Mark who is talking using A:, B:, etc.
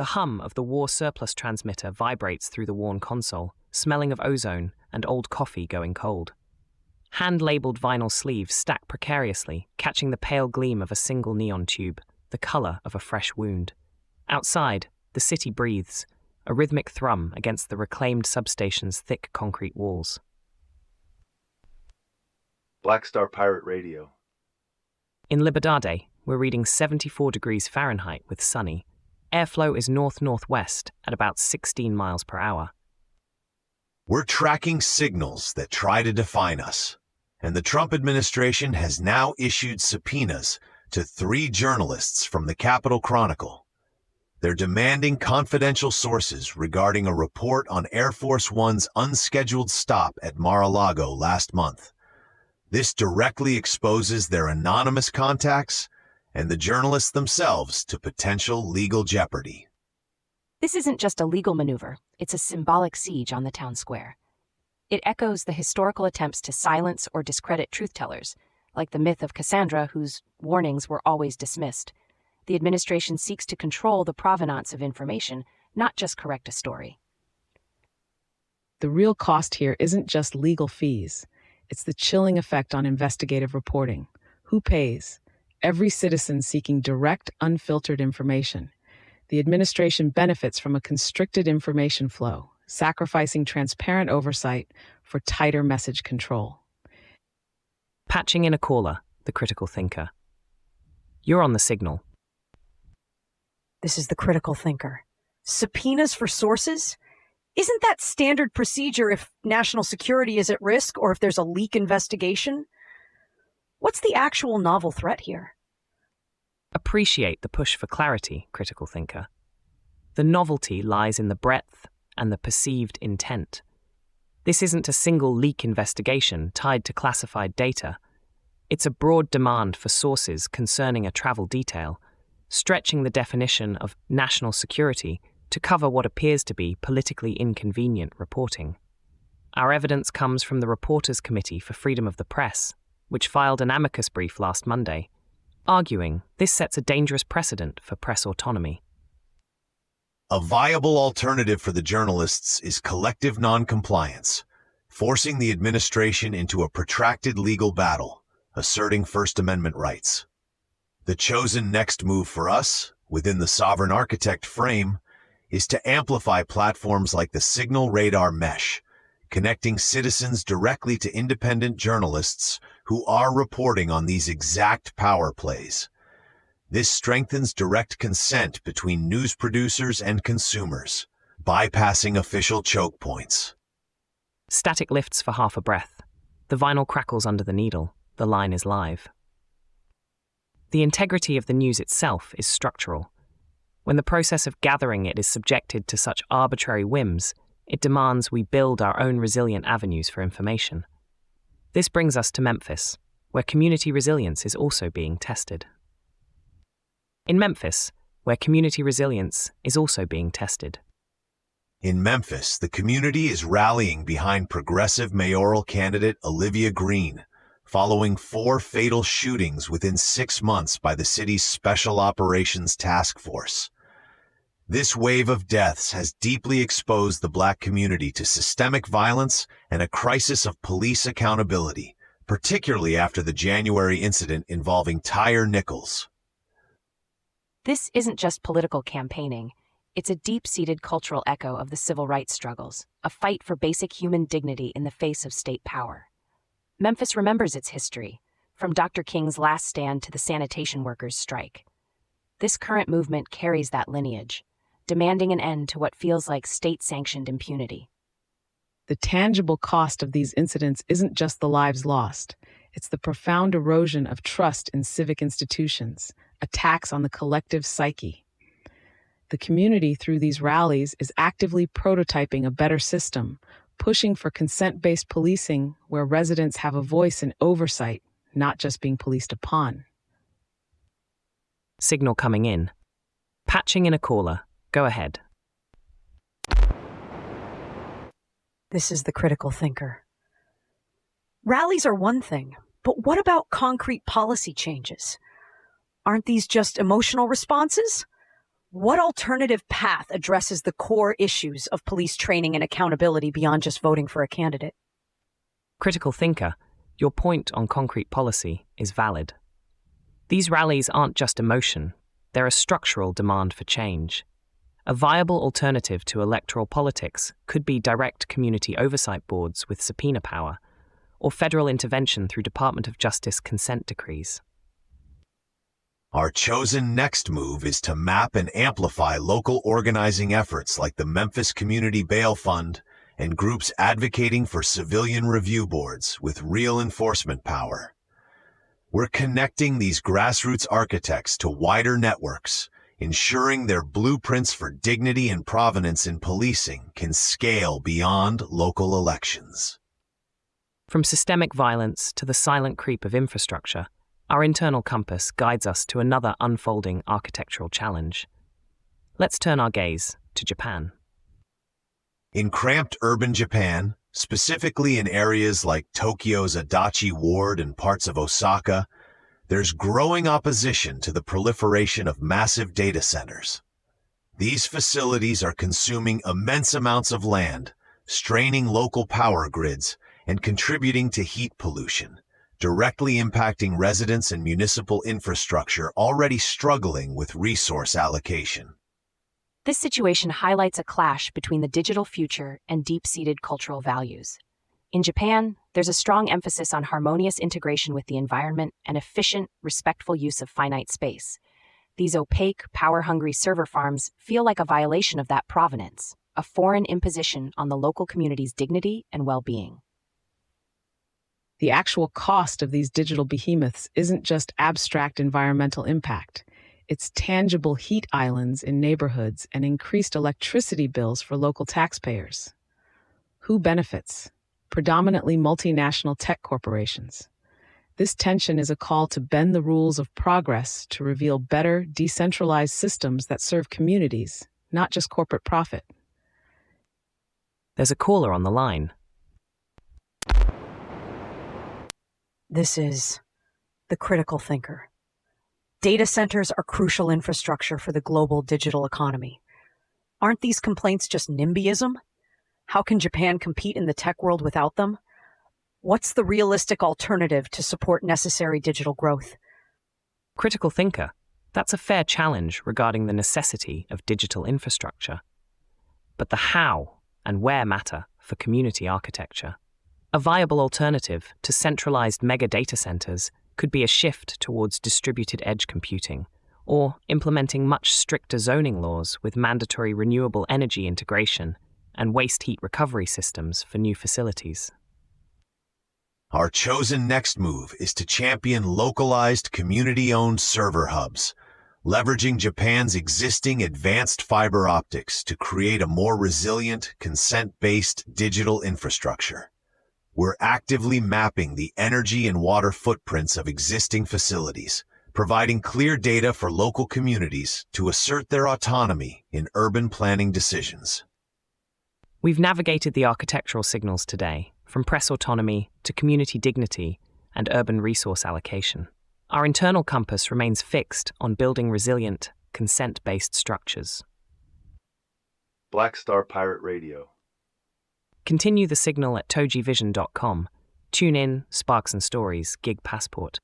A: The hum of the war surplus transmitter vibrates through the worn console, smelling of ozone and old coffee going cold. Hand-labeled vinyl sleeves stack precariously, catching the pale gleam of a single neon tube, the color of a fresh wound. Outside, the city breathes, a rhythmic thrum against the reclaimed substation's thick concrete walls.
B: Black Star Pirate Radio.
A: In Libertad, we're reading 74 degrees Fahrenheit with sunny. Airflow is north-northwest at about 16 miles per hour.
C: We're tracking signals that try to define us, and the Trump administration has now issued subpoenas to 3 journalists from the Capital Chronicle. They're demanding confidential sources regarding a report on Air Force One's unscheduled stop at Mar-a-Lago last month. This directly exposes their anonymous contacts and the journalists themselves to potential legal jeopardy.
D: This isn't just a legal maneuver, it's a symbolic siege on the town square. It echoes the historical attempts to silence or discredit truth-tellers, like the myth of Cassandra, whose warnings were always dismissed. The administration seeks to control the provenance of information, not just correct a story.
E: The real cost here isn't just legal fees. It's the chilling effect on investigative reporting. Who pays? Every citizen seeking direct, unfiltered information. The administration benefits from a constricted information flow, sacrificing transparent oversight for tighter message control.
A: Patching in a caller, the critical thinker. You're on the signal.
F: This is the critical thinker. Subpoenas for sources? Isn't that standard procedure if national security is at risk or if there's a leak investigation? What's the actual novel threat here?
A: Appreciate the push for clarity, critical thinker. The novelty lies in the breadth and the perceived intent. This isn't a single leak investigation tied to classified data. It's a broad demand for sources concerning a travel detail, stretching the definition of national security to cover what appears to be politically inconvenient reporting. Our evidence comes from the Reporters Committee for Freedom of the Press, which filed an amicus brief last Monday, arguing this sets a dangerous precedent for press autonomy.
C: A viable alternative for the journalists is collective noncompliance, forcing the administration into a protracted legal battle, asserting First Amendment rights. The chosen next move for us, within the sovereign architect frame, is to amplify platforms like the Signal Radar Mesh, connecting citizens directly to independent journalists who are reporting on these exact power plays. This strengthens direct consent between news producers and consumers, bypassing official choke points.
A: Static lifts for half a breath. The vinyl crackles under the needle. The line is live. The integrity of the news itself is structural. When the process of gathering it is subjected to such arbitrary whims, it demands we build our own resilient avenues for information. This brings us to Memphis, where community resilience is also being tested. In Memphis, where community resilience is also being tested.
C: In Memphis, the community is rallying behind progressive mayoral candidate Olivia Green, following 4 fatal shootings within 6 months by the city's Special Operations Task Force. This wave of deaths has deeply exposed the Black community to systemic violence and a crisis of police accountability, particularly after the January incident involving Tyre Nichols.
D: This isn't just political campaigning. It's a deep-seated cultural echo of the civil rights struggles, a fight for basic human dignity in the face of state power. Memphis remembers its history, from Dr. King's last stand to the sanitation workers' strike. This current movement carries that lineage, demanding an end to what feels like state-sanctioned impunity.
E: The tangible cost of these incidents isn't just the lives lost. It's the profound erosion of trust in civic institutions, attacks on the collective psyche. The community, through these rallies, is actively prototyping a better system, pushing for consent-based policing where residents have a voice in oversight, not just being policed upon.
A: Signal coming in. Patching in a caller. Go ahead.
F: This is the critical thinker. Rallies are one thing, but what about concrete policy changes? Aren't these just emotional responses? What alternative path addresses the core issues of police training and accountability beyond just voting for a candidate?
A: Critical thinker, your point on concrete policy is valid. These rallies aren't just emotion, they're a structural demand for change. A viable alternative to electoral politics could be direct community oversight boards with subpoena power, or federal intervention through Department of Justice consent decrees.
C: Our chosen next move is to map and amplify local organizing efforts like the Memphis Community Bail Fund and groups advocating for civilian review boards with real enforcement power. We're connecting these grassroots architects to wider networks, ensuring their blueprints for dignity and provenance in policing can scale beyond local elections.
A: From systemic violence to the silent creep of infrastructure, our internal compass guides us to another unfolding architectural challenge. Let's turn our gaze to Japan.
C: In cramped urban Japan, specifically in areas like Tokyo's Adachi Ward and parts of Osaka, there's growing opposition to the proliferation of massive data centers. These facilities are consuming immense amounts of land, straining local power grids, and contributing to heat pollution, directly impacting residents and municipal infrastructure already struggling with resource allocation.
D: This situation highlights a clash between the digital future and deep-seated cultural values. In Japan, there's a strong emphasis on harmonious integration with the environment and efficient, respectful use of finite space. These opaque, power-hungry server farms feel like a violation of that provenance, a foreign imposition on the local community's dignity and well-being.
E: The actual cost of these digital behemoths isn't just abstract environmental impact. It's tangible heat islands in neighborhoods and increased electricity bills for local taxpayers. Who benefits? Predominantly multinational tech corporations. This tension is a call to bend the rules of progress to reveal better, decentralized systems that serve communities, not just corporate profit.
A: There's a caller on the line.
F: This is the critical thinker. Data centers are crucial infrastructure for the global digital economy. Aren't these complaints just NIMBYism? How can Japan compete in the tech world without them? What's the realistic alternative to support necessary digital growth?
A: Critical thinker, that's a fair challenge regarding the necessity of digital infrastructure. But the how and where matter for community architecture. A viable alternative to centralized mega data centers could be a shift towards distributed edge computing, or implementing much stricter zoning laws with mandatory renewable energy integration and waste heat recovery systems for new facilities.
C: Our chosen next move is to champion localized community-owned server hubs, leveraging Japan's existing advanced fiber optics to create a more resilient, consent-based digital infrastructure. We're actively mapping the energy and water footprints of existing facilities, providing clear data for local communities to assert their autonomy in urban planning decisions.
A: We've navigated the architectural signals today, from press autonomy to community dignity and urban resource allocation. Our internal compass remains fixed on building resilient, consent-based structures.
B: Black Star Pirate Radio.
A: Continue the signal at TogeeVision.com. Tune in, Sparks and Stories, Gig Passport.